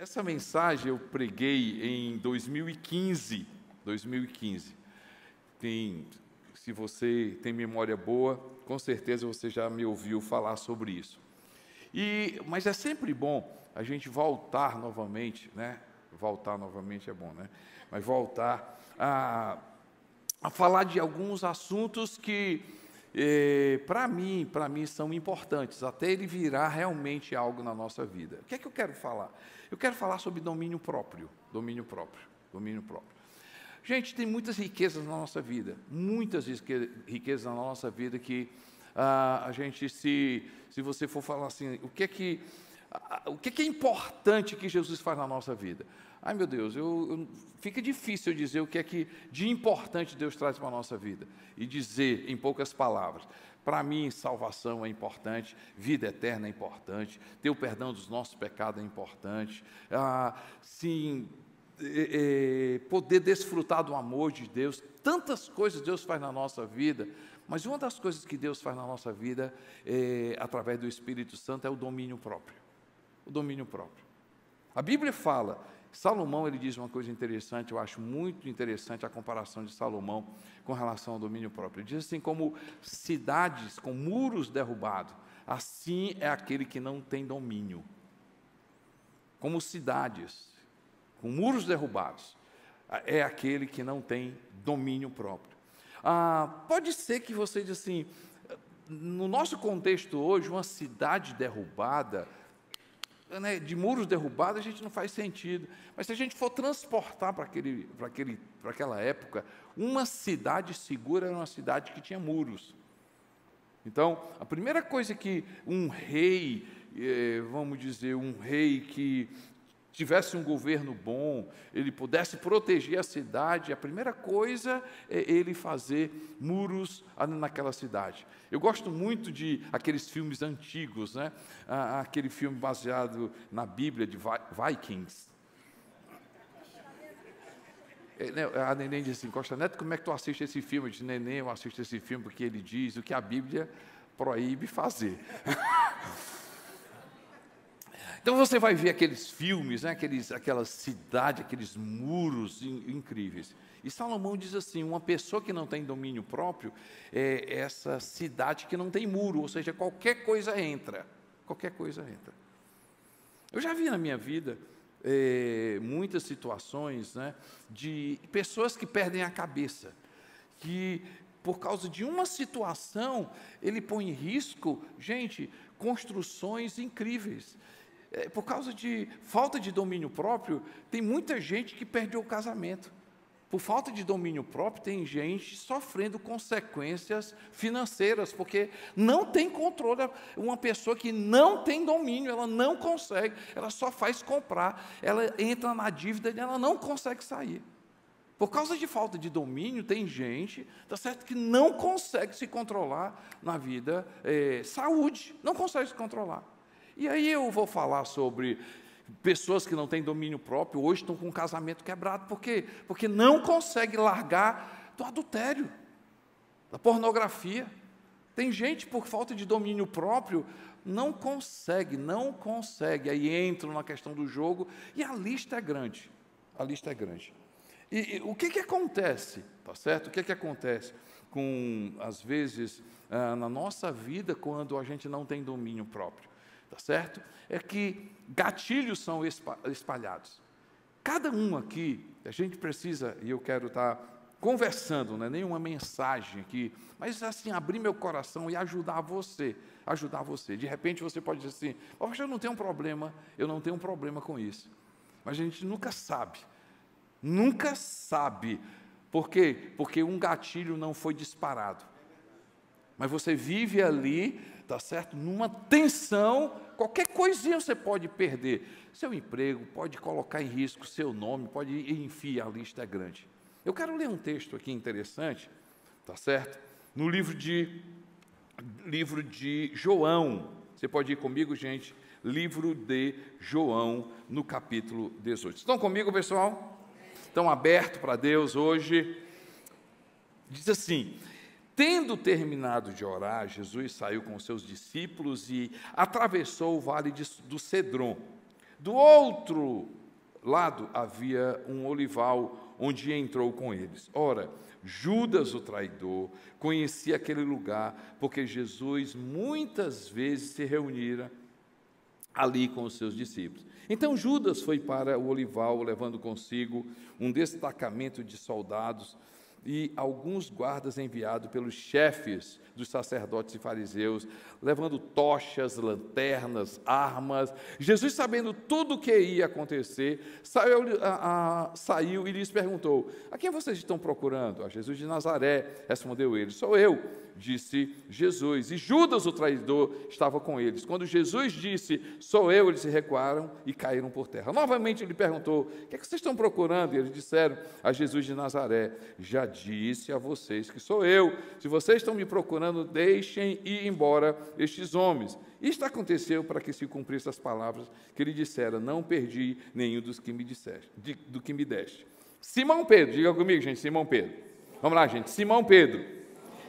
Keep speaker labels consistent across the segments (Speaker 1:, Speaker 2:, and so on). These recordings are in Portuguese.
Speaker 1: Essa mensagem eu preguei em 2015. Se você tem memória boa, com certeza você já me ouviu falar sobre isso. Mas é sempre bom a gente voltar novamente, né? Voltar novamente é bom, né? Mas voltar a falar de alguns assuntos que, para mim são importantes, até ele virar realmente algo na nossa vida. O que é que eu quero falar? Eu quero falar sobre domínio próprio. Gente, tem muitas riquezas na nossa vida, riquezas na nossa vida que a gente, se você for falar assim, o que é importante que Jesus faz na nossa vida? Ai, meu Deus, fica difícil eu dizer o que é que de importante Deus traz para a nossa vida. E dizer, em poucas palavras, para mim, salvação é importante, vida eterna é importante, ter o perdão dos nossos pecados é importante, poder desfrutar do amor de Deus. Tantas coisas Deus faz na nossa vida, mas uma das coisas que Deus faz na nossa vida, através do Espírito Santo, é o domínio próprio. O domínio próprio. A Bíblia fala, Salomão, ele diz uma coisa interessante, eu acho muito interessante a comparação de Salomão com relação ao domínio próprio. Ele diz assim, como cidades com muros derrubados, assim é aquele que não tem domínio. Como cidades com muros derrubados, é aquele que não tem domínio próprio. Pode ser que você diga assim, no nosso contexto hoje, uma cidade derrubada, né, de muros derrubados, a gente não faz sentido. Mas se a gente for transportar para aquela época, uma cidade segura era uma cidade que tinha muros. Então, a primeira coisa que um rei, vamos dizer, um rei que tivesse um governo bom, ele pudesse proteger a cidade, a primeira coisa é ele fazer muros naquela cidade. Eu gosto muito de aqueles filmes antigos, né? Aquele filme baseado na Bíblia de Vikings. A neném diz assim, Costa Neto, como é que tu assiste esse filme? Eu disse, neném, eu assisto esse filme porque ele diz o que a Bíblia proíbe fazer. Então você vai ver aqueles filmes, né, aquela cidade, aqueles muros incríveis. E Salomão diz assim, uma pessoa que não tem domínio próprio é essa cidade que não tem muro, ou seja, qualquer coisa entra. Eu já vi na minha vida muitas situações, né, de pessoas que perdem a cabeça, que por causa de uma situação, ele põe em risco, gente, construções incríveis. Por causa de falta de domínio próprio, tem muita gente que perdeu o casamento. Por falta de domínio próprio, tem gente sofrendo consequências financeiras, porque não tem controle. Uma pessoa que não tem domínio, ela não consegue, ela só faz comprar, ela entra na dívida e ela não consegue sair. Por causa de falta de domínio, tem gente, tá certo, que não consegue se controlar na vida, saúde, não consegue se controlar. E aí eu vou falar sobre pessoas que não têm domínio próprio, hoje estão com um casamento quebrado. Por quê? Porque não consegue largar do adultério, da pornografia. Tem gente, por falta de domínio próprio, não consegue. Aí entram na questão do jogo e a lista é grande. E o que acontece, tá certo? O que acontece com, às vezes, na nossa vida, quando a gente não tem domínio próprio? Tá certo? É que gatilhos são espalhados. Cada um aqui, a gente precisa, e eu quero estar conversando, não é nenhuma mensagem aqui, mas assim, abrir meu coração e ajudar você. De repente você pode dizer assim, eu não tenho um problema com isso. Mas a gente nunca sabe. Por quê? Porque um gatilho não foi disparado. Mas você vive ali, tá certo? Numa tensão, qualquer coisinha você pode perder. Seu emprego, pode colocar em risco seu nome, enfim, a lista é grande. Eu quero ler um texto aqui interessante, tá certo? No livro de João. Você pode ir comigo, gente? Livro de João, no capítulo 18. Estão comigo, pessoal? Estão abertos para Deus hoje? Diz assim: tendo terminado de orar, Jesus saiu com os seus discípulos e atravessou o vale do Cedron. Do outro lado havia um olival, onde entrou com eles. Ora, Judas, o traidor, conhecia aquele lugar, porque Jesus muitas vezes se reunira ali com os seus discípulos. Então Judas foi para o olival, levando consigo um destacamento de soldados e alguns guardas enviados pelos chefes dos sacerdotes e fariseus, levando tochas, lanternas, armas. Jesus, sabendo tudo o que ia acontecer, saiu e lhes perguntou: a quem vocês estão procurando? A Jesus de Nazaré, respondeu ele. Sou eu, disse Jesus. E Judas, o traidor, estava com eles. Quando Jesus disse, sou eu, eles se recuaram e caíram por terra. Novamente ele perguntou: o que é que vocês estão procurando? E eles disseram a Jesus de Nazaré: já disse a vocês que sou eu. Se vocês estão me procurando, deixem ir embora estes homens. Isto aconteceu para que se cumprissem as palavras que ele dissera: não perdi nenhum dos que me disseste, do que me deste. Simão Pedro, diga comigo, gente, Simão Pedro. Vamos lá, gente, Simão Pedro.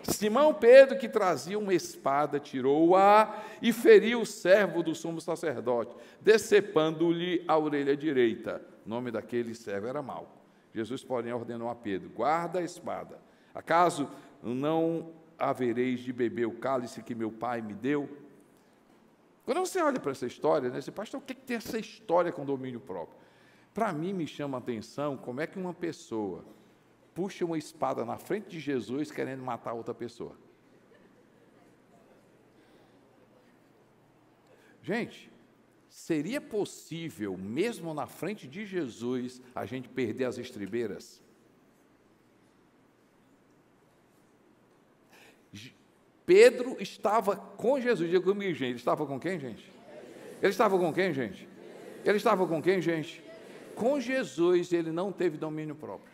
Speaker 1: Simão Pedro, que trazia uma espada, tirou-a e feriu o servo do sumo sacerdote, decepando-lhe a orelha direita. O nome daquele servo era Malco. Jesus, porém, ordenou a Pedro: guarda a espada. Acaso não havereis de beber o cálice que meu pai me deu? Quando você olha para essa história, né, você, pastor, o que tem essa história com domínio próprio? Para mim, me chama a atenção como é que uma pessoa puxa uma espada na frente de Jesus querendo matar outra pessoa. Gente, seria possível, mesmo na frente de Jesus, a gente perder as estribeiras? Pedro estava com Jesus. Diga comigo, gente. Ele estava com quem, gente? Ele estava com quem, gente? Ele estava com quem, gente? Com Jesus. Ele não teve domínio próprio.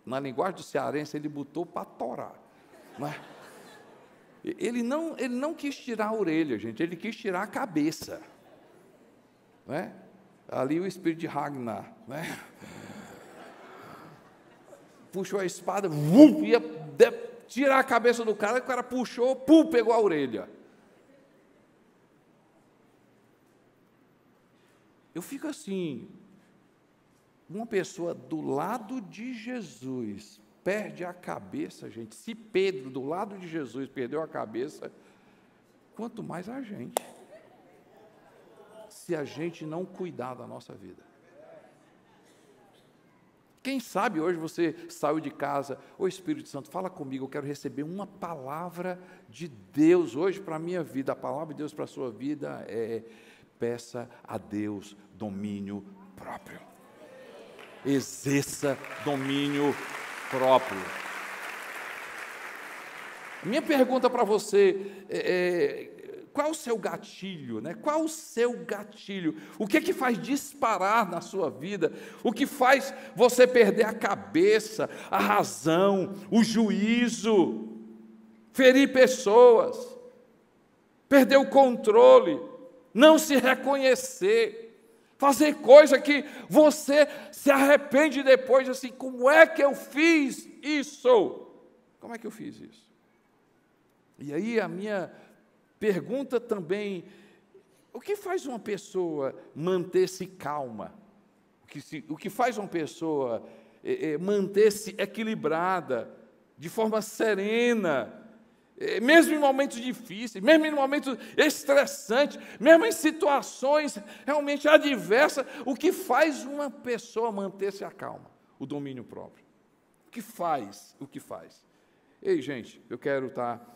Speaker 1: Na linguagem do cearense, ele botou para torar. Mas ele não quis tirar a orelha, gente. Ele quis tirar a cabeça. Né? Ali o espírito de Ragnar, né? Puxou a espada, ia tirar a cabeça do cara, o cara puxou, pegou a orelha. Eu fico assim, uma pessoa do lado de Jesus perde a cabeça, gente. Se Pedro, do lado de Jesus, perdeu a cabeça, quanto mais a gente, se a gente não cuidar da nossa vida. Quem sabe hoje você saiu de casa, ô Espírito Santo, fala comigo, eu quero receber uma palavra de Deus hoje para a minha vida. A palavra de Deus para a sua vida é: peça a Deus domínio próprio. Exerça domínio próprio. Minha pergunta para você é: qual o seu gatilho, né? Qual o seu gatilho? O que é que faz disparar na sua vida? O que faz você perder a cabeça, a razão, o juízo, ferir pessoas, perder o controle, não se reconhecer, fazer coisa que você se arrepende depois, assim, como é que eu fiz isso? Como é que eu fiz isso? E aí a minha pergunta também: o que faz uma pessoa manter-se calma? O que faz uma pessoa manter-se equilibrada, de forma serena, mesmo em momentos difíceis, mesmo em momentos estressantes, mesmo em situações realmente adversas? O que faz uma pessoa manter-se a calma? O domínio próprio. O que faz? O que faz? Ei, gente, eu quero estar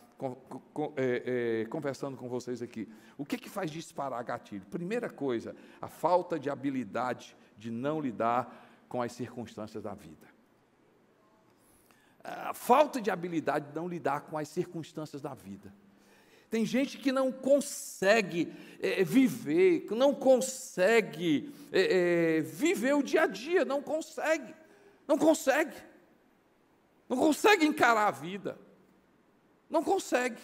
Speaker 1: conversando com vocês aqui. O que faz disparar gatilho? Primeira coisa, a falta de habilidade de não lidar com as circunstâncias da vida. A falta de habilidade de não lidar com as circunstâncias da vida. Tem gente que não consegue viver, que não consegue viver o dia a dia, não consegue encarar a vida. Não consegue.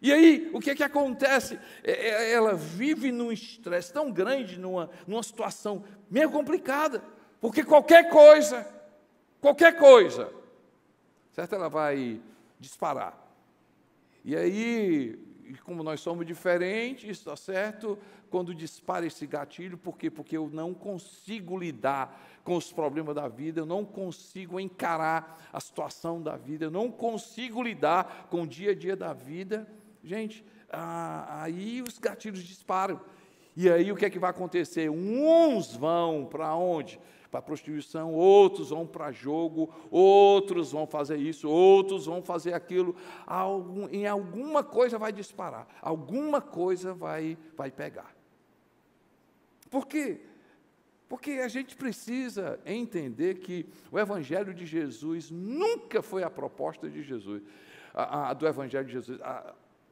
Speaker 1: E aí, o que é que acontece? Ela vive num estresse tão grande, numa situação meio complicada, porque qualquer coisa, certo? Ela vai disparar. E aí, e como nós somos diferentes, está certo? Quando dispara esse gatilho, por quê? Porque eu não consigo lidar com os problemas da vida, eu não consigo encarar a situação da vida, eu não consigo lidar com o dia a dia da vida. Gente, aí os gatilhos disparam. E aí o que é que vai acontecer? Uns vão para onde? Para a prostituição, outros vão para jogo, outros vão fazer isso, outros vão fazer aquilo. Em alguma coisa vai disparar, alguma coisa vai pegar. Por quê? Porque a gente precisa entender que o Evangelho de Jesus nunca foi a proposta de Jesus, do Evangelho de Jesus.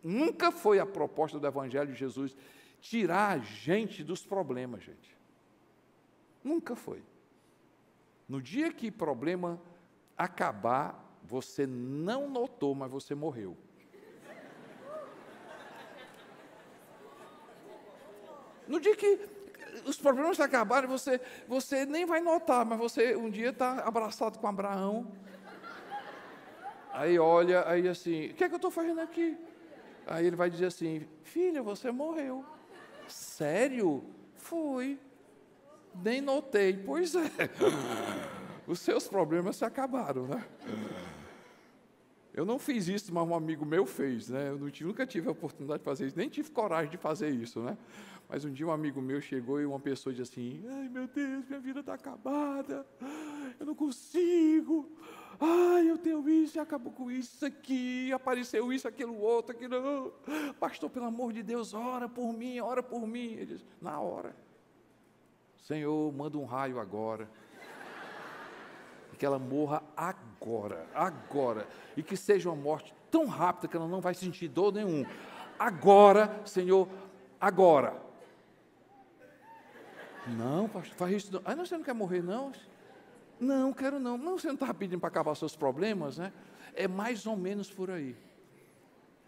Speaker 1: Nunca foi a proposta do Evangelho de Jesus tirar a gente dos problemas, gente. Nunca foi. No dia que o problema acabar, você não notou, mas você morreu. No dia que os problemas acabarem, você nem vai notar, mas você um dia está abraçado com Abraão. Aí olha, aí assim, o que é que eu estou fazendo aqui? Aí ele vai dizer assim, filha, você morreu. Sério? Fui. Nem notei. Pois é. Os seus problemas se acabaram, né? Eu não fiz isso, mas um amigo meu fez, né? Eu nunca tive a oportunidade de fazer isso, nem tive coragem de fazer isso, né? Mas um dia um amigo meu chegou e uma pessoa disse assim, ai meu Deus, minha vida está acabada, eu não consigo, ai eu tenho isso e acabou com isso aqui, apareceu isso, aquilo outro, aquilo, pastor, pelo amor de Deus, ora por mim, ele disse, na hora, Senhor, manda um raio agora, que ela morra agora, e que seja uma morte tão rápida que ela não vai sentir dor nenhum, agora, Senhor, agora. Não, pastor, faz isso não. Não, você não quer morrer, não? Não, quero não. Não, você não está pedindo para acabar seus problemas, né? É mais ou menos por aí.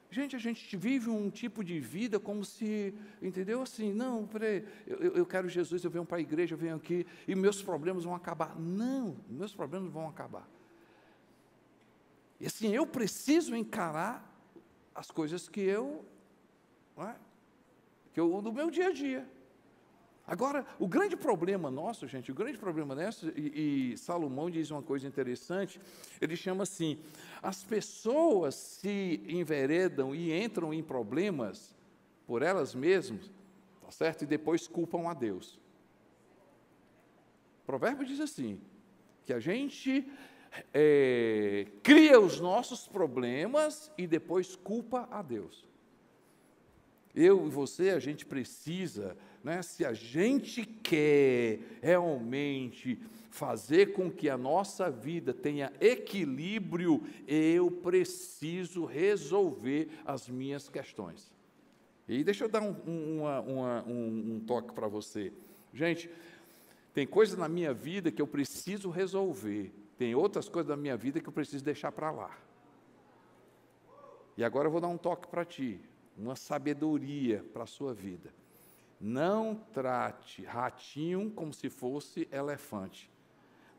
Speaker 1: Gente, a gente vive um tipo de vida como se, entendeu? Assim, não, peraí, eu quero Jesus, eu venho para a igreja, eu venho aqui, e meus problemas vão acabar. Não, meus problemas vão acabar. E assim, eu preciso encarar as coisas que do meu dia a dia. Agora, o grande problema nosso, gente, o grande problema nosso, e Salomão diz uma coisa interessante, ele chama assim, as pessoas se enveredam e entram em problemas por elas mesmas, tá certo? E depois culpam a Deus. O provérbio diz assim, que a gente cria os nossos problemas e depois culpa a Deus. Eu e você, a gente precisa, né, se a gente quer realmente fazer com que a nossa vida tenha equilíbrio, eu preciso resolver as minhas questões. E deixa eu dar um toque para você. Gente, tem coisas na minha vida que eu preciso resolver, tem outras coisas na minha vida que eu preciso deixar para lá. E agora eu vou dar um toque para ti. Uma sabedoria para a sua vida. Não trate ratinho como se fosse elefante,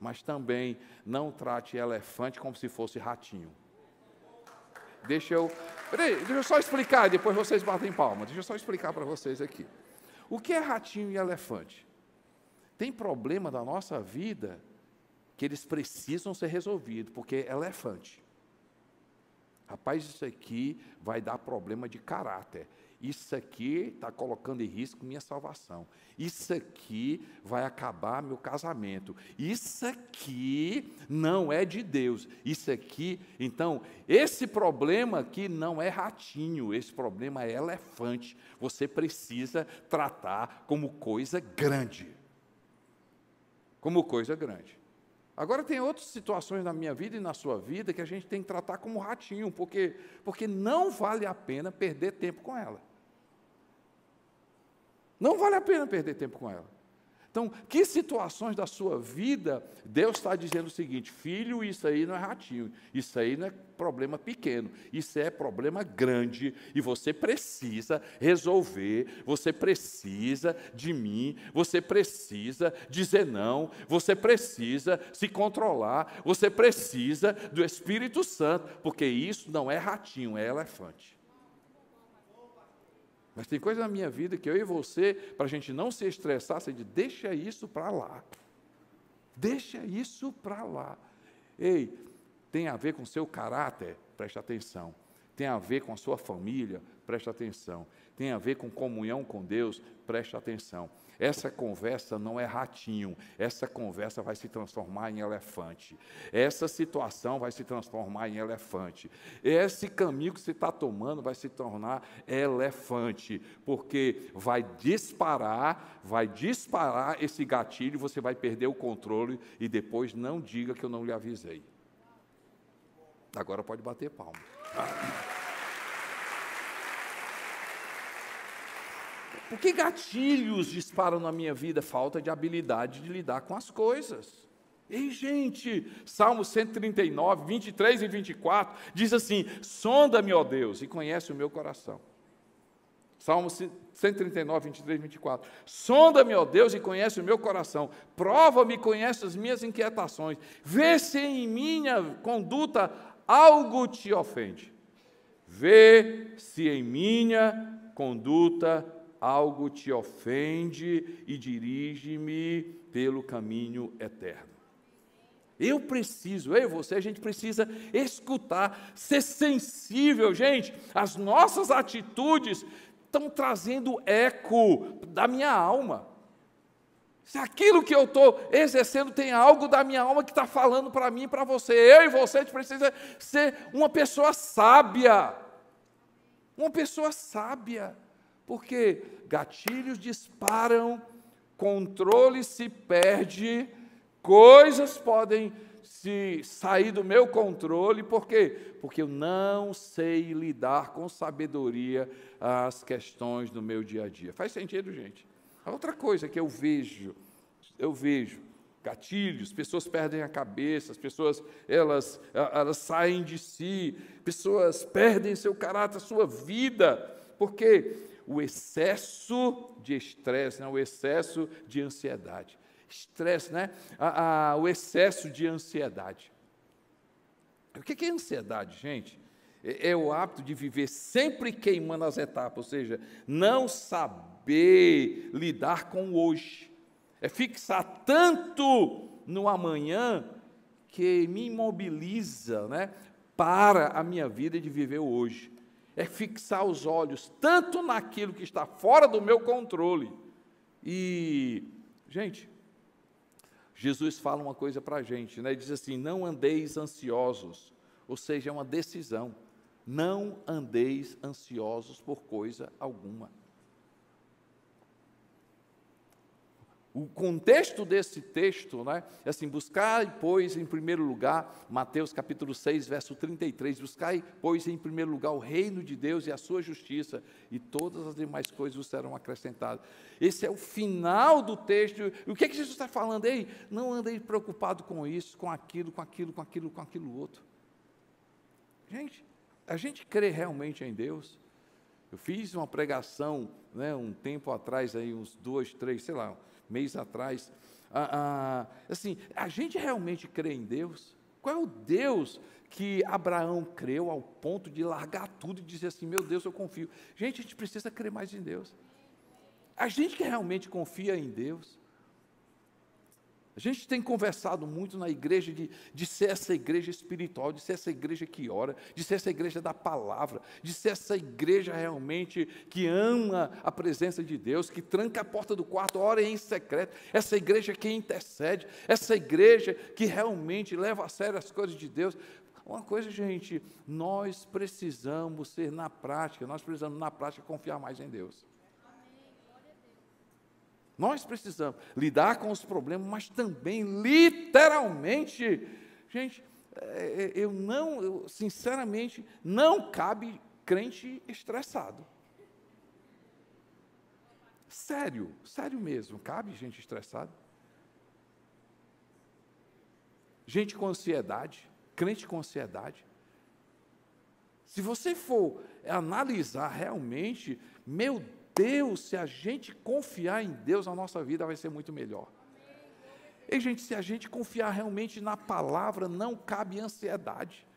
Speaker 1: mas também não trate elefante como se fosse ratinho. Deixa eu só explicar, depois vocês batem palma. Deixa eu só explicar para vocês aqui. O que é ratinho e elefante? Tem problema da nossa vida que eles precisam ser resolvidos, porque é elefante. Rapaz, isso aqui vai dar problema de caráter. Isso aqui está colocando em risco minha salvação. Isso aqui vai acabar meu casamento. Isso aqui não é de Deus. Isso aqui, então, esse problema aqui não é ratinho, esse problema é elefante. Você precisa tratar como coisa grande. Como coisa grande. Agora tem outras situações na minha vida e na sua vida que a gente tem que tratar como ratinho, porque não vale a pena perder tempo com ela. Não vale a pena perder tempo com ela. Então, que situações da sua vida, Deus está dizendo o seguinte, filho, isso aí não é ratinho, isso aí não é problema pequeno, isso é problema grande, e você precisa resolver, você precisa de mim, você precisa dizer não, você precisa se controlar, você precisa do Espírito Santo, porque isso não é ratinho, é elefante. Mas tem coisa na minha vida que eu e você, para a gente não se estressar, você diz, deixa isso para lá. Deixa isso para lá. Ei, tem a ver com o seu caráter? Preste atenção. Tem a ver com a sua família? Preste atenção. Tem a ver com comunhão com Deus? Preste atenção. Essa conversa não é ratinho, essa conversa vai se transformar em elefante. Essa situação vai se transformar em elefante. Esse caminho que você está tomando vai se tornar elefante, porque vai disparar esse gatilho, você vai perder o controle e depois não diga que eu não lhe avisei. Agora pode bater palma. Por que gatilhos disparam na minha vida? Falta de habilidade de lidar com as coisas. Ei, gente, Salmo 139, 23 e 24, diz assim, sonda-me, ó Deus, e conhece o meu coração. Salmo 139, 23 e 24, sonda-me, ó Deus, e conhece o meu coração, prova-me e conhece as minhas inquietações, vê se em minha conduta algo te ofende. Vê se em minha conduta algo te ofende e dirige-me pelo caminho eterno. Eu e você, a gente precisa escutar, ser sensível, gente. As nossas atitudes estão trazendo eco da minha alma. Se aquilo que eu estou exercendo tem algo da minha alma que está falando para mim e para você, eu e você, a gente precisa ser uma pessoa sábia. Uma pessoa sábia. Porque gatilhos disparam, controle se perde, coisas podem se sair do meu controle. Por quê? Porque eu não sei lidar com sabedoria as questões do meu dia a dia. Faz sentido, gente? A outra coisa que eu vejo gatilhos, pessoas perdem a cabeça, as pessoas elas saem de si, pessoas perdem seu caráter, sua vida, porque o excesso de estresse, o excesso de ansiedade. Estresse, o excesso de ansiedade. O que é ansiedade, gente? É o hábito de viver sempre queimando as etapas, ou seja, não saber lidar com o hoje. É fixar tanto no amanhã que me imobiliza, para a minha vida de viver o hoje. É fixar os olhos tanto naquilo que está fora do meu controle. E, gente, Jesus fala uma coisa para a gente, Ele diz assim, não andeis ansiosos, ou seja, é uma decisão, não andeis ansiosos por coisa alguma. O contexto desse texto, é assim, buscai, pois, em primeiro lugar, Mateus capítulo 6, verso 33, buscai, pois, em primeiro lugar, o reino de Deus e a sua justiça, e todas as demais coisas vos serão acrescentadas. Esse é o final do texto. E o que Jesus está falando? Ei, não andei preocupado com isso, com aquilo outro. Gente, a gente crê realmente em Deus? Eu fiz uma pregação, um tempo atrás, aí, uns 2, 3, mês atrás, assim, a gente realmente crê em Deus? Qual é o Deus que Abraão creu ao ponto de largar tudo e dizer assim, meu Deus, eu confio? Gente, a gente precisa crer mais em Deus. A gente que realmente confia em Deus. A gente tem conversado muito na igreja de ser essa igreja espiritual, de ser essa igreja que ora, de ser essa igreja da palavra, de ser essa igreja realmente que ama a presença de Deus, que tranca a porta do quarto, ora em secreto, essa igreja que intercede, essa igreja que realmente leva a sério as coisas de Deus. Uma coisa, gente, nós precisamos ser na prática confiar mais em Deus. Nós precisamos lidar com os problemas, mas também, literalmente, gente, sinceramente, não cabe crente estressado. Sério mesmo, cabe gente estressada? Gente com ansiedade, crente com ansiedade. Se você for analisar realmente, meu Deus, se a gente confiar em Deus, a nossa vida vai ser muito melhor. E, gente, se a gente confiar realmente na palavra, não cabe ansiedade.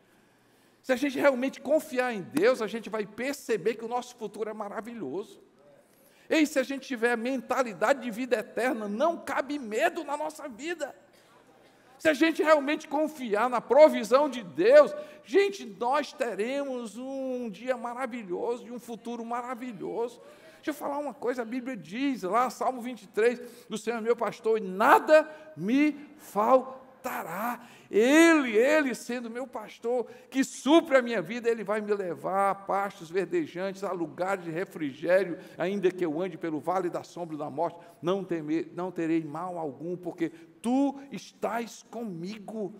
Speaker 1: Se a gente realmente confiar em Deus, a gente vai perceber que o nosso futuro é maravilhoso. Ei, se a gente tiver mentalidade de vida eterna, não cabe medo na nossa vida. Se a gente realmente confiar na provisão de Deus, gente, nós teremos um dia maravilhoso e um futuro maravilhoso. Deixa eu falar uma coisa, a Bíblia diz lá, Salmo 23, o Senhor é meu pastor e nada me faltará. Ele sendo meu pastor, que supre a minha vida, Ele vai me levar a pastos verdejantes, a lugares de refrigério, ainda que eu ande pelo vale da sombra da morte, não terei mal algum, porque Tu estás comigo.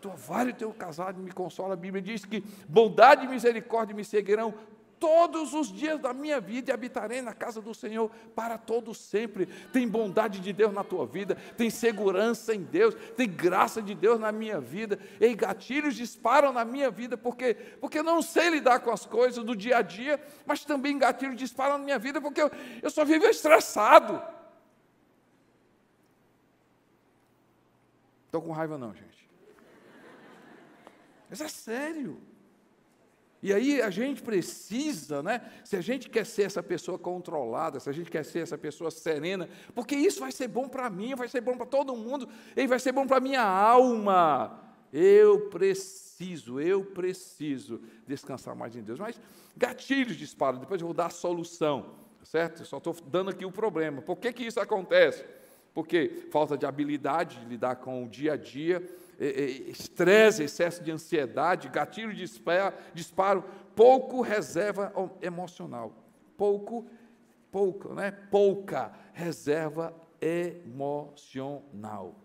Speaker 1: Tua vara e teu cajado me consola. A Bíblia diz que bondade e misericórdia me seguirão todos os dias da minha vida e habitarei na casa do Senhor para todo sempre. Tem bondade de Deus na tua vida, tem segurança em Deus, tem graça de Deus na minha vida. Ei, gatilhos disparam na minha vida, porque eu não sei lidar com as coisas do dia a dia, mas também gatilhos disparam na minha vida, porque eu só vivo estressado. Estou com raiva não, gente. Mas é sério. E aí a gente precisa, né? Se a gente quer ser essa pessoa controlada, se a gente quer ser essa pessoa serena, porque isso vai ser bom para mim, vai ser bom para todo mundo, e vai ser bom para a minha alma. Eu preciso descansar mais em Deus. Mas gatilhos disparam, depois eu vou dar a solução, certo? Eu só estou dando aqui o problema. Por que isso acontece? Porque falta de habilidade de lidar com o dia a dia, estresse, excesso de ansiedade, gatilho de disparo, pouco reserva emocional, pouca reserva emocional.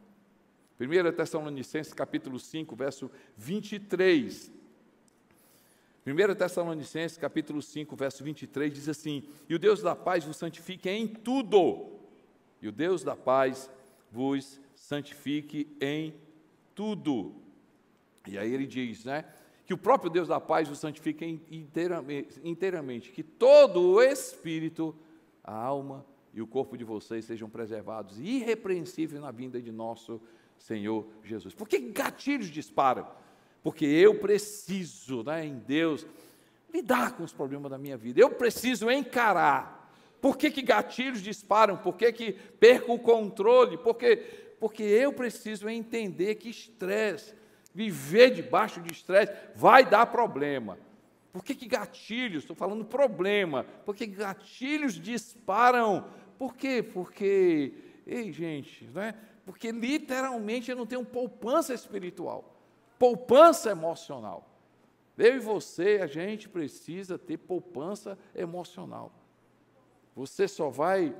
Speaker 1: 1 Tessalonicenses capítulo 5, verso 23. 1 Tessalonicenses capítulo 5, verso 23 diz assim: e o Deus da paz vos santifique em tudo. E o Deus da paz vos santifique em tudo. E aí ele diz, né, que o próprio Deus da paz vos santifique inteiramente, que todo o espírito, a alma e o corpo de vocês sejam preservados irrepreensíveis na vinda de nosso Senhor Jesus. Por que gatilhos disparam? Porque eu preciso, né, em Deus, lidar com os problemas da minha vida. Eu preciso encarar. Por que gatilhos disparam? Por que perco o controle? Porque eu preciso entender que estresse, viver debaixo de estresse, vai dar problema. Por que gatilhos? Estou falando problema. Por que gatilhos disparam? Por quê? Porque, ei gente, né? Porque literalmente eu não tenho poupança espiritual, poupança emocional. Eu e você, a gente precisa ter poupança emocional. Você só vai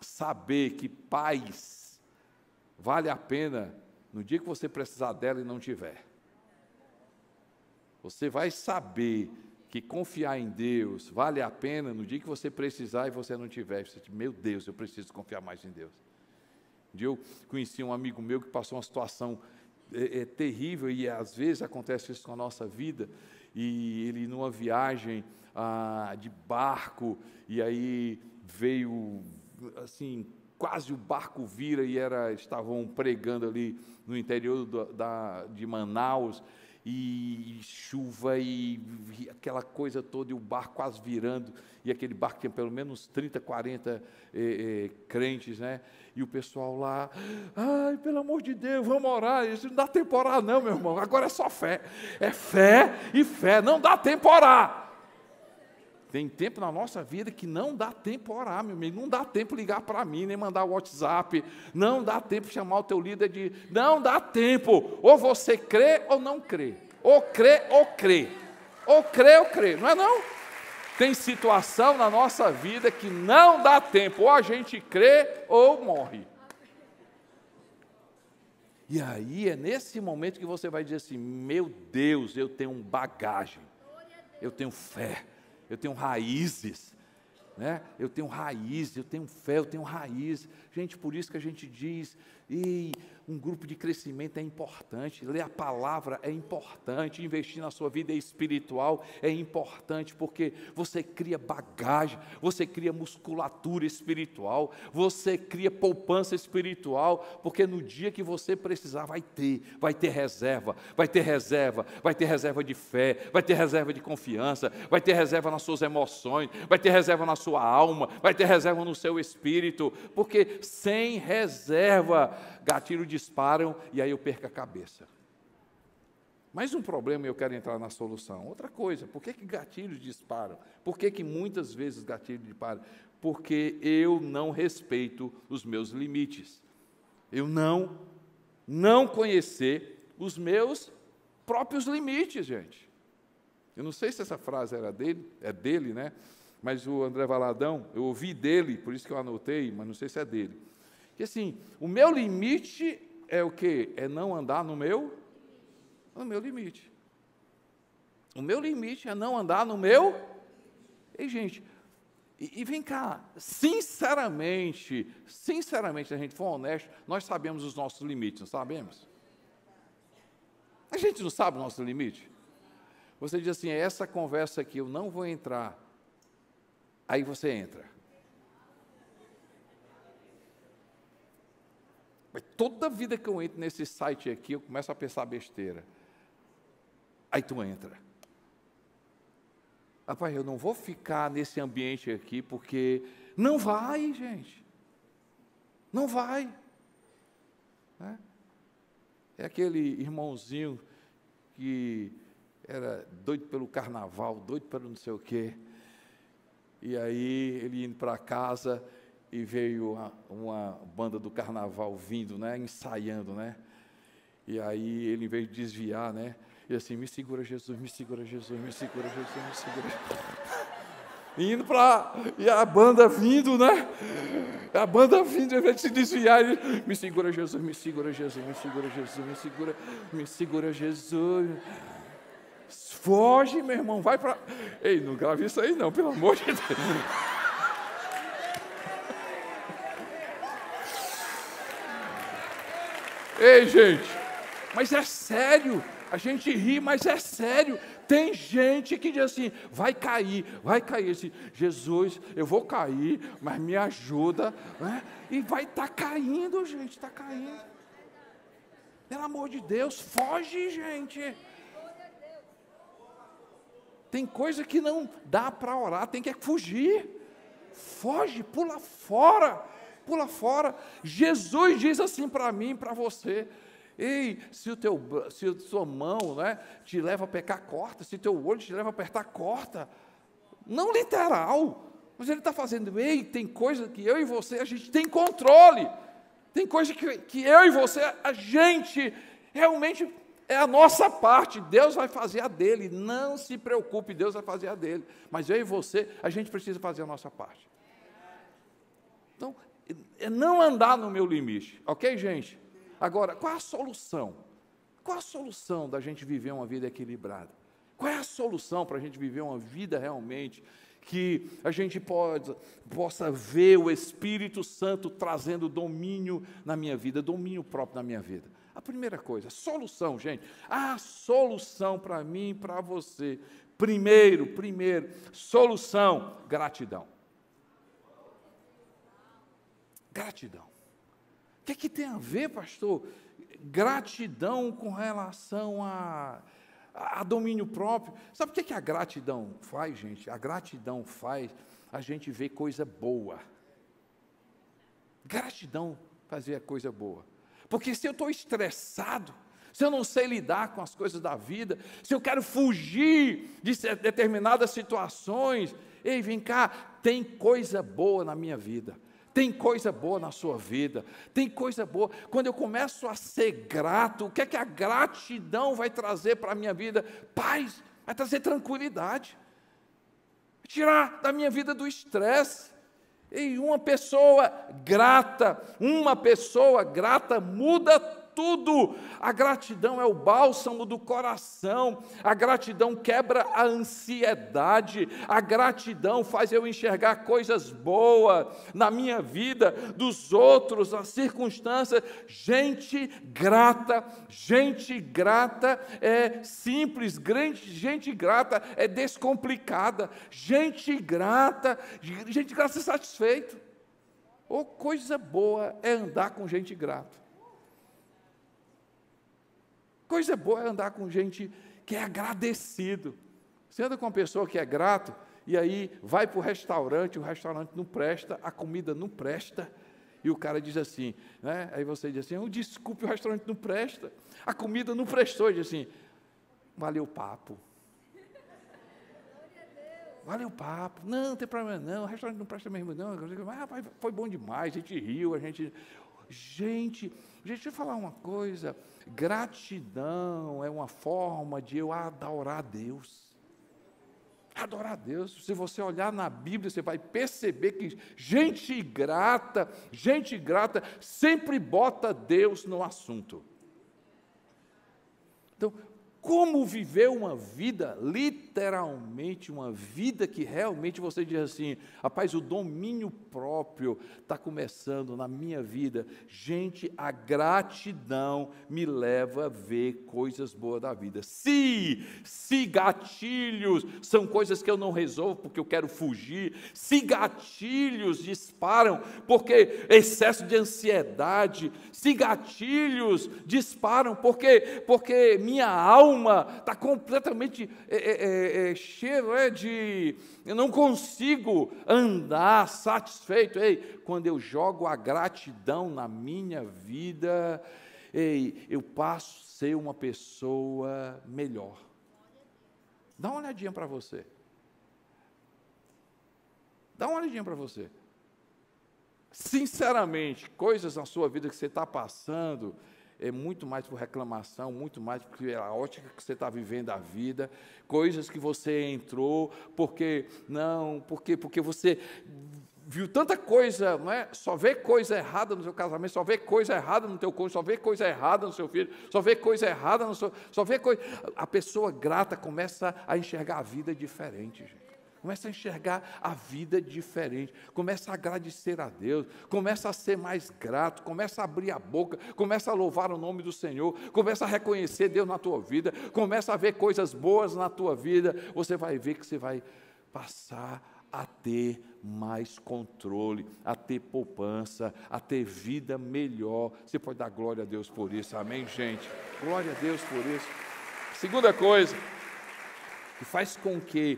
Speaker 1: saber que paz vale a pena no dia que você precisar dela e não tiver. Você vai saber que confiar em Deus vale a pena no dia que você precisar e você não tiver. Você diz, meu Deus, eu preciso confiar mais em Deus. Um dia eu conheci um amigo meu que passou uma situação terrível, e às vezes acontece isso com a nossa vida, e ele numa viagem de barco, e aí veio, assim, quase o barco vira, e estavam pregando ali no interior de Manaus, e chuva, e aquela coisa toda, e o barco quase virando, e aquele barco tinha pelo menos 30, 40 crentes, né? E o pessoal lá, ai, pelo amor de Deus, vamos orar. Isso não dá tempo a orar não, meu irmão, agora é só fé. É fé e fé, não dá tempo a orar. Tem tempo na nossa vida que não dá tempo a orar, meu amigo, não dá tempo ligar para mim, nem mandar o WhatsApp, não dá tempo chamar o teu líder não dá tempo, ou você crê ou não crê, ou crê ou crê, ou crê ou crê, não é não? Tem situação na nossa vida que não dá tempo, ou a gente crê ou morre. E aí é nesse momento que você vai dizer assim, meu Deus, eu tenho bagagem, eu tenho fé, eu tenho raízes, né? Eu tenho raízes, eu tenho fé, eu tenho raízes. Gente, por isso que a gente diz, um grupo de crescimento é importante, ler a palavra é importante, investir na sua vida espiritual é importante, porque você cria bagagem, você cria musculatura espiritual, você cria poupança espiritual, porque no dia que você precisar vai ter reserva, vai ter reserva de fé, vai ter reserva de confiança, vai ter reserva nas suas emoções, vai ter reserva na sua sua alma, vai ter reserva no seu espírito, porque sem reserva, gatilhos disparam e aí eu perco a cabeça. Mais um problema e eu quero entrar na solução. Outra coisa, por que gatilhos disparam? Por que muitas vezes gatilhos disparam? Porque eu não respeito os meus limites. Eu não conhecer os meus próprios limites, gente. Eu não sei se essa frase era dele, é dele, né? Mas o André Valadão, eu ouvi dele, por isso que eu anotei, mas não sei se é dele. Que assim, o meu limite é o quê? É não andar no meu limite. O meu limite é não andar no meu... Ei, gente, e vem cá, sinceramente, se a gente for honesto, nós sabemos os nossos limites, não sabemos? A gente não sabe o nosso limite? Você diz assim, essa conversa aqui eu não vou entrar, aí você entra. Mas toda vida que eu entro nesse site aqui, eu começo a pensar besteira. Aí tu entra. Rapaz, eu não vou ficar nesse ambiente aqui, porque não vai, gente. Não vai. É aquele irmãozinho que era doido pelo carnaval, doido pelo não sei o quê. E aí ele indo para casa e veio uma banda do carnaval vindo, né, ensaiando, né? E aí ele, em vez de desviar, né, e assim, me segura Jesus, me segura Jesus, me segura Jesus, me segura Jesus. Indo para... E a banda vindo, né? A banda vindo, ao invés de se desviar, ele, me segura Jesus, me segura Jesus, me segura Jesus, me segura Jesus. Foge, meu irmão, vai para... Ei, não grave isso aí não, pelo amor de Deus. Ei, gente, mas é sério. A gente ri, mas é sério. Tem gente que diz assim, vai cair. Assim, Jesus, eu vou cair, mas me ajuda. Né? E vai estar caindo, gente, está caindo. Pelo amor de Deus, foge, gente. Tem coisa que não dá para orar, tem que fugir. Foge, pula fora. Pula fora. Jesus diz assim para mim, para você... Ei, se a sua mão, né, te leva a pecar, corta. Se o teu olho te leva a apertar, corta. Não literal, mas ele está fazendo, ei, tem coisa que eu e você, a gente tem controle. Tem coisa que eu e você, a gente, realmente, é a nossa parte. Deus vai fazer a dele, não se preocupe, Deus vai fazer a dele. Mas eu e você, a gente precisa fazer a nossa parte. Então, é não andar no meu limite, ok, gente? Agora, qual é a solução? Qual é a solução da gente viver uma vida equilibrada? Qual é a solução para a gente viver uma vida realmente que a gente possa ver o Espírito Santo trazendo domínio na minha vida, domínio próprio na minha vida? A primeira coisa, solução, gente. A solução para mim e para você. Primeiro, solução, gratidão. Gratidão. O que tem a ver, pastor? Gratidão com relação a domínio próprio. Sabe o que a gratidão faz, gente? A gratidão faz a gente ver coisa boa. Gratidão fazer coisa boa. Porque se eu estou estressado, se eu não sei lidar com as coisas da vida, se eu quero fugir de determinadas situações, ei, vem cá, tem coisa boa na minha vida. Tem coisa boa na sua vida, tem coisa boa. Quando eu começo a ser grato, o que é que a gratidão vai trazer para a minha vida? Paz, vai trazer tranquilidade, tirar da minha vida do estresse. E uma pessoa grata muda tudo. A gratidão é o bálsamo do coração, a gratidão quebra a ansiedade, a gratidão faz eu enxergar coisas boas na minha vida, dos outros, nas circunstâncias. Gente grata é simples, gente grata é descomplicada, gente grata é satisfeito. Ou coisa boa é andar com gente grata. Coisa boa é andar com gente que é agradecido. Você anda com uma pessoa que é grato, e aí vai para o restaurante não presta, a comida não presta, e o cara diz assim, né? Aí você diz assim, desculpe, o restaurante não presta, a comida não prestou, diz assim, valeu o papo. Valeu o papo, não tem problema não, o restaurante não presta mesmo não, foi bom demais, a gente riu, Gente, deixa eu falar uma coisa, gratidão é uma forma de eu adorar a Deus. Adorar a Deus. Se você olhar na Bíblia, você vai perceber que gente grata sempre bota Deus no assunto. Então, como viver uma vida, literalmente uma vida que realmente você diz assim, rapaz, o domínio próprio está começando na minha vida. Gente, a gratidão me leva a ver coisas boas da vida. Se gatilhos são coisas que eu não resolvo porque eu quero fugir, se gatilhos disparam porque excesso de ansiedade, se gatilhos disparam porque minha alma está completamente cheia de... Eu não consigo andar satisfeito. Quando eu jogo a gratidão na minha vida, eu passo a ser uma pessoa melhor. Dá uma olhadinha para você. Dá uma olhadinha para você. Sinceramente, coisas na sua vida que você está passando, é muito mais por reclamação, muito mais porque a ótica que você está vivendo a vida, coisas que você entrou, porque você viu tanta coisa, não é? Só vê coisa errada no seu casamento, só vê coisa errada no teu cônjuge, só vê coisa errada no seu filho, só vê coisa errada no seu... A pessoa grata começa a enxergar a vida diferente, gente. Começa a enxergar a vida diferente, começa a agradecer a Deus, começa a ser mais grato, começa a abrir a boca, começa a louvar o nome do Senhor, começa a reconhecer Deus na tua vida, começa a ver coisas boas na tua vida, você vai ver que você vai passar a ter mais controle, a ter poupança, a ter vida melhor. Você pode dar glória a Deus por isso, amém, gente? Glória a Deus por isso. Segunda coisa, que faz com que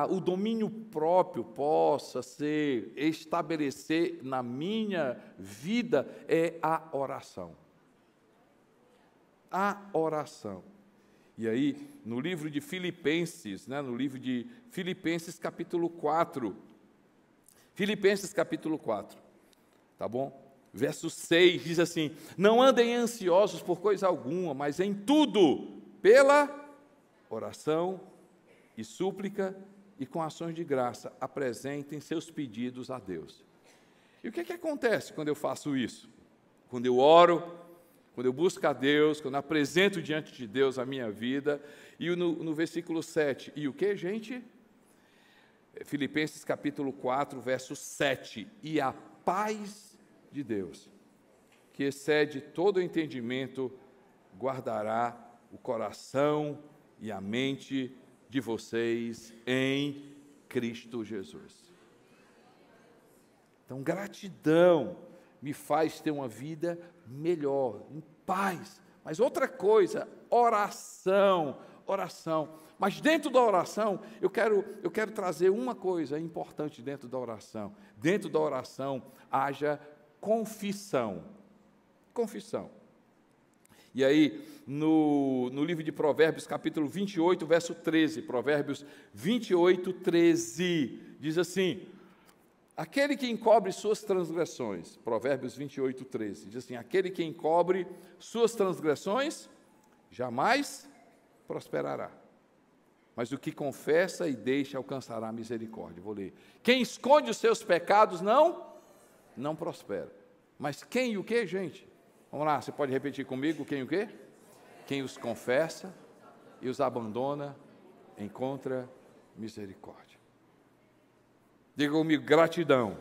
Speaker 1: o domínio próprio possa se estabelecer na minha vida é a oração. A oração. E aí, no livro de Filipenses, no livro de Filipenses capítulo 4, Filipenses capítulo 4, tá bom? Verso 6 diz assim, não andem ansiosos por coisa alguma, mas em tudo, pela oração e súplica, e com ações de graça, apresentem seus pedidos a Deus. E o que acontece quando eu faço isso? Quando eu oro, quando eu busco a Deus, quando eu apresento diante de Deus a minha vida, e no versículo 7, e o que, gente? Filipenses capítulo 4, verso 7, e a paz de Deus, que excede todo o entendimento, guardará o coração e a mente de vocês em Cristo Jesus. Então, gratidão me faz ter uma vida melhor, em paz. Mas outra coisa, oração. Mas dentro da oração, eu quero trazer uma coisa importante dentro da oração. Dentro da oração, haja confissão. Confissão. E aí, no livro de Provérbios, capítulo 28, verso 13, Provérbios 28, 13, diz assim, aquele que encobre suas transgressões, Provérbios 28, 13, diz assim, aquele que encobre suas transgressões, jamais prosperará, mas o que confessa e deixa alcançará a misericórdia. Vou ler. Quem esconde os seus pecados não prospera, mas quem e o que, gente? Vamos lá, você pode repetir comigo, quem o quê? Quem os confessa e os abandona, encontra misericórdia. Diga comigo, gratidão.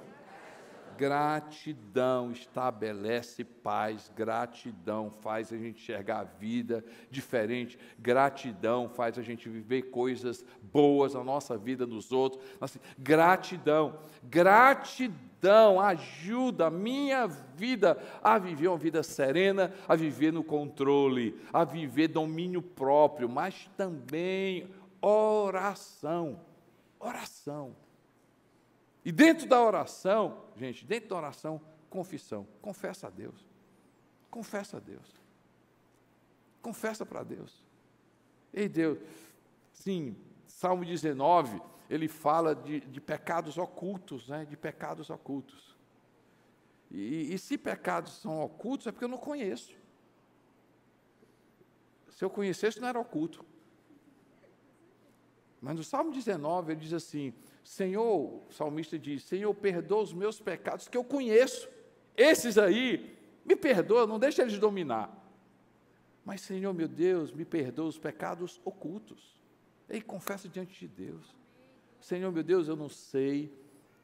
Speaker 1: Gratidão estabelece paz, gratidão faz a gente enxergar a vida diferente, gratidão faz a gente viver coisas boas na nossa vida, nos outros. Assim, gratidão ajuda a minha vida a viver uma vida serena, a viver no controle, a viver domínio próprio, mas também oração. Oração. E dentro da oração, gente, dentro da oração, confissão. Confessa a Deus. Confessa a Deus. Confessa para Deus. Ei, Deus, sim, Salmo 19, ele fala de pecados ocultos, né? De pecados ocultos. E se pecados são ocultos, é porque eu não conheço. Se eu conhecesse, não era oculto. Mas no Salmo 19, ele diz assim, Senhor, o salmista diz, Senhor, perdoa os meus pecados que eu conheço. Esses aí, me perdoa, não deixa eles dominar. Mas, Senhor, meu Deus, me perdoa os pecados ocultos. Ei, confessa diante de Deus. Senhor, meu Deus, eu não sei,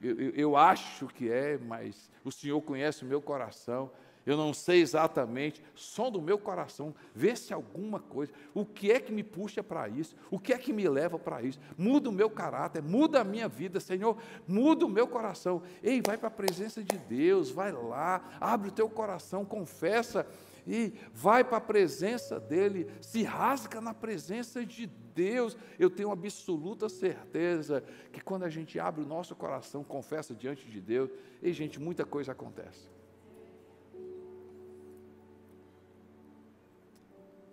Speaker 1: eu acho que é, mas o Senhor conhece o meu coração. Eu não sei exatamente, som do meu coração, vê se alguma coisa, o que é que me puxa para isso, o que é que me leva para isso, muda o meu caráter, muda a minha vida, Senhor, muda o meu coração. Ei, vai para a presença de Deus, vai lá, abre o teu coração, confessa, e vai para a presença dEle, se rasga na presença de Deus. Eu tenho absoluta certeza que quando a gente abre o nosso coração, confessa diante de Deus, ei gente, muita coisa acontece.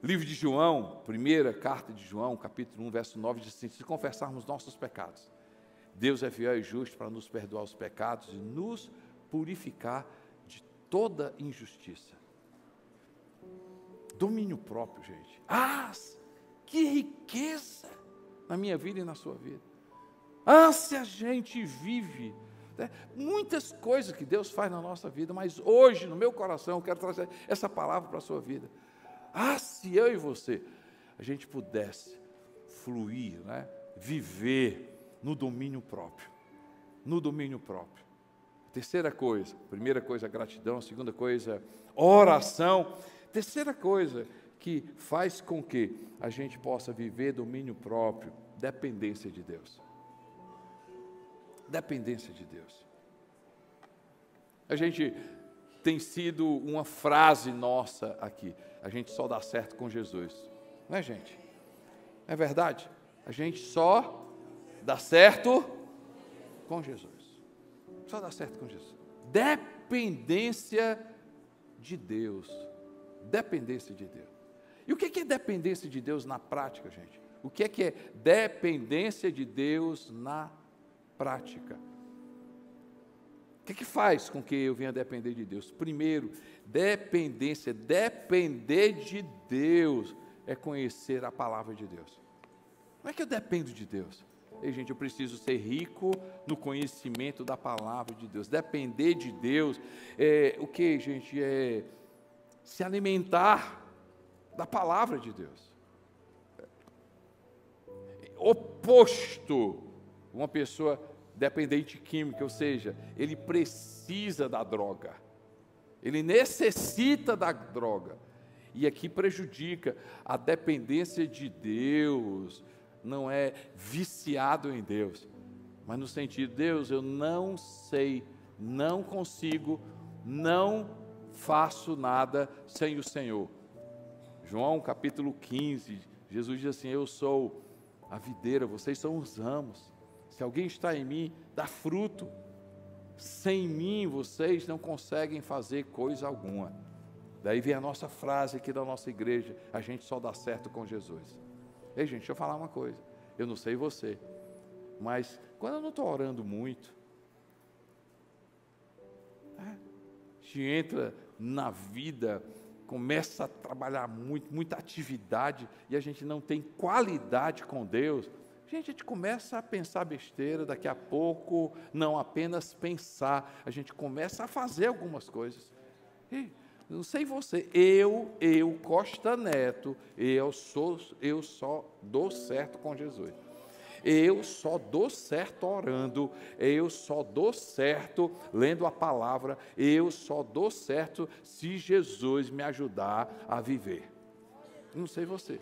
Speaker 1: Livro de João, primeira carta de João, capítulo 1, verso 9, diz assim, se confessarmos nossos pecados, Deus é fiel e justo para nos perdoar os pecados e nos purificar de toda injustiça. Domínio próprio, gente. Ah, que riqueza na minha vida e na sua vida. Ah, se a gente vive, né, muitas coisas que Deus faz na nossa vida, mas hoje, no meu coração, eu quero trazer essa palavra para a sua vida. Ah, se eu e você, a gente pudesse fluir, né, viver no domínio próprio. No domínio próprio. Terceira coisa, primeira coisa, gratidão. Segunda coisa, oração. Terceira coisa que faz com que a gente possa viver domínio próprio, dependência de Deus. Dependência de Deus. A gente tem sido uma frase nossa aqui, a gente só dá certo com Jesus. Não é, gente? É verdade? A gente só dá certo com Jesus. Só dá certo com Jesus. Dependência de Deus. Dependência de Deus. E o que é dependência de Deus na prática, gente? O que é dependência de Deus na prática? O que faz com que eu venha depender de Deus? Primeiro, dependência, depender de Deus é conhecer a palavra de Deus. Como é que eu dependo de Deus? Ei, gente, eu preciso ser rico no conhecimento da palavra de Deus. Depender de Deus é o que, gente? É se alimentar da palavra de Deus. Oposto, uma pessoa dependente química, ou seja, ele precisa da droga, ele necessita da droga, e aqui prejudica. A dependência de Deus não é viciado em Deus, mas no sentido, Deus, eu não sei, não consigo, não faço nada sem o Senhor. João capítulo 15, Jesus diz assim, eu sou a videira, vocês são os ramos. Se alguém está em mim, dá fruto. Sem mim, vocês não conseguem fazer coisa alguma. Daí vem a nossa frase aqui da nossa igreja, a gente só dá certo com Jesus. Ei, gente, deixa eu falar uma coisa. Eu não sei você, mas quando eu não estou orando muito, a gente entra na vida, começa a trabalhar muito, muita atividade, e a gente não tem qualidade com Deus, gente, a gente começa a pensar besteira, daqui a pouco, não apenas pensar, a gente começa a fazer algumas coisas. E, não sei você, Costa Neto, eu só dou certo com Jesus. Eu só dou certo orando, eu só dou certo lendo a palavra, eu só dou certo se Jesus me ajudar a viver. Não sei você.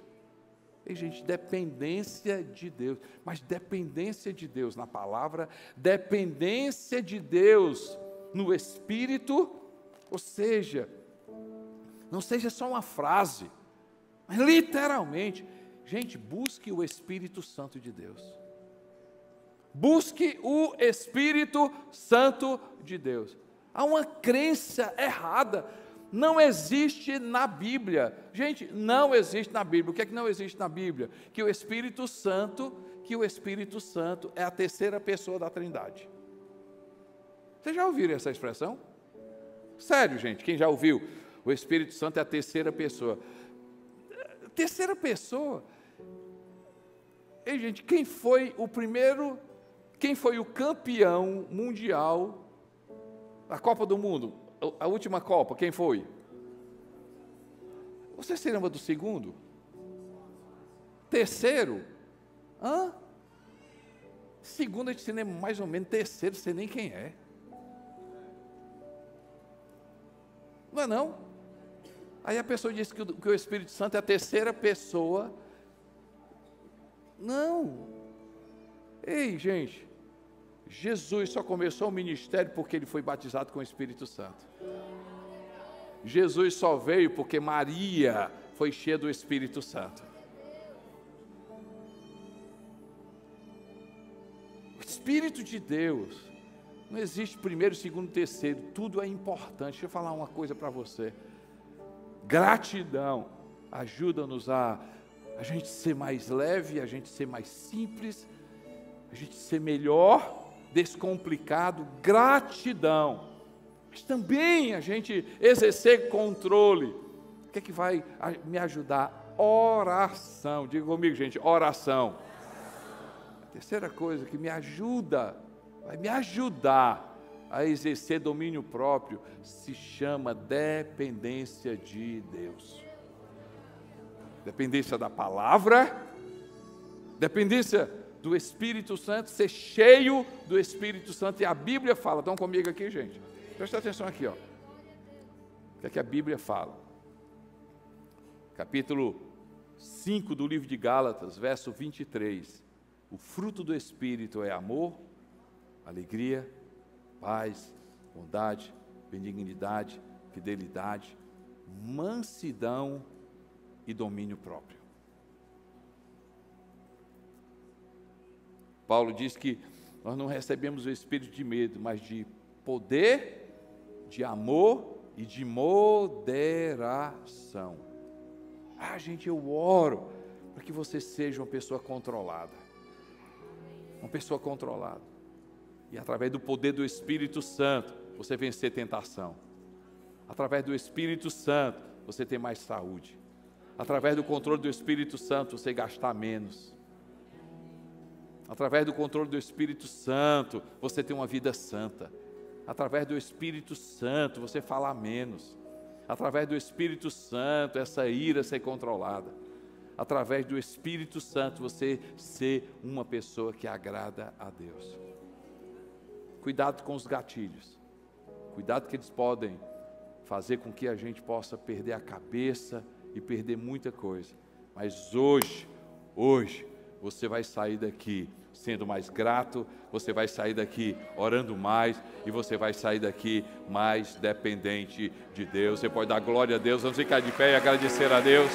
Speaker 1: E, gente, dependência de Deus, mas dependência de Deus na palavra, dependência de Deus no Espírito, ou seja, não seja só uma frase, mas literalmente, gente, busque o Espírito Santo de Deus. Busque o Espírito Santo de Deus. Há uma crença errada. Não existe na Bíblia. Gente, não existe na Bíblia. O que é que não existe na Bíblia? Que o Espírito Santo é a terceira pessoa da Trindade. Vocês já ouviram essa expressão? Sério, gente, quem já ouviu? O Espírito Santo é a terceira pessoa. Terceira pessoa. Ei, gente, quem foi o campeão mundial da Copa do Mundo? A última Copa, quem foi? Você se lembra do segundo? Terceiro? Segundo a gente se lembra mais ou menos, terceiro, sei nem quem é. Não é não? Aí a pessoa diz que o Espírito Santo é a terceira pessoa. Não. Ei, gente, Jesus só começou o ministério porque ele foi batizado com o Espírito Santo. Jesus só veio porque Maria foi cheia do Espírito Santo. O Espírito de Deus, não existe primeiro, segundo, terceiro, tudo é importante. Deixa eu falar uma coisa para você. Gratidão ajuda-nos a gente ser mais leve, a gente ser mais simples, a gente ser melhor, descomplicado. Gratidão. Mas também a gente exercer controle. O que é que vai me ajudar? Oração. Diga comigo, gente, oração. A terceira coisa que me ajuda, vai me ajudar a exercer domínio próprio, se chama dependência de Deus. Dependência da palavra, dependência do Espírito Santo, ser cheio do Espírito Santo. E a Bíblia fala, estão comigo aqui, gente? Presta atenção aqui, ó. O que é que a Bíblia fala? Capítulo 5 do livro de Gálatas, verso 23. O fruto do Espírito é amor, alegria, paz, bondade, benignidade, fidelidade, mansidão e domínio próprio. Paulo diz que nós não recebemos o espírito de medo, mas de poder, de amor e de moderação. Gente, eu oro para que você seja uma pessoa controlada. Uma pessoa controlada. E através do poder do Espírito Santo, você vencer tentação. Através do Espírito Santo, você ter mais saúde. Através do controle do Espírito Santo, você gastar menos. Através do controle do Espírito Santo, você ter uma vida santa. Através do Espírito Santo, você falar menos. Através do Espírito Santo, essa ira ser controlada. Através do Espírito Santo, você ser uma pessoa que agrada a Deus. Cuidado com os gatilhos. Cuidado que eles podem fazer com que a gente possa perder a cabeça e perder muita coisa. Mas hoje, você vai sair daqui sendo mais grato, você vai sair daqui orando mais, e você vai sair daqui mais dependente de Deus. Você pode dar glória a Deus, vamos ficar de pé e agradecer a Deus.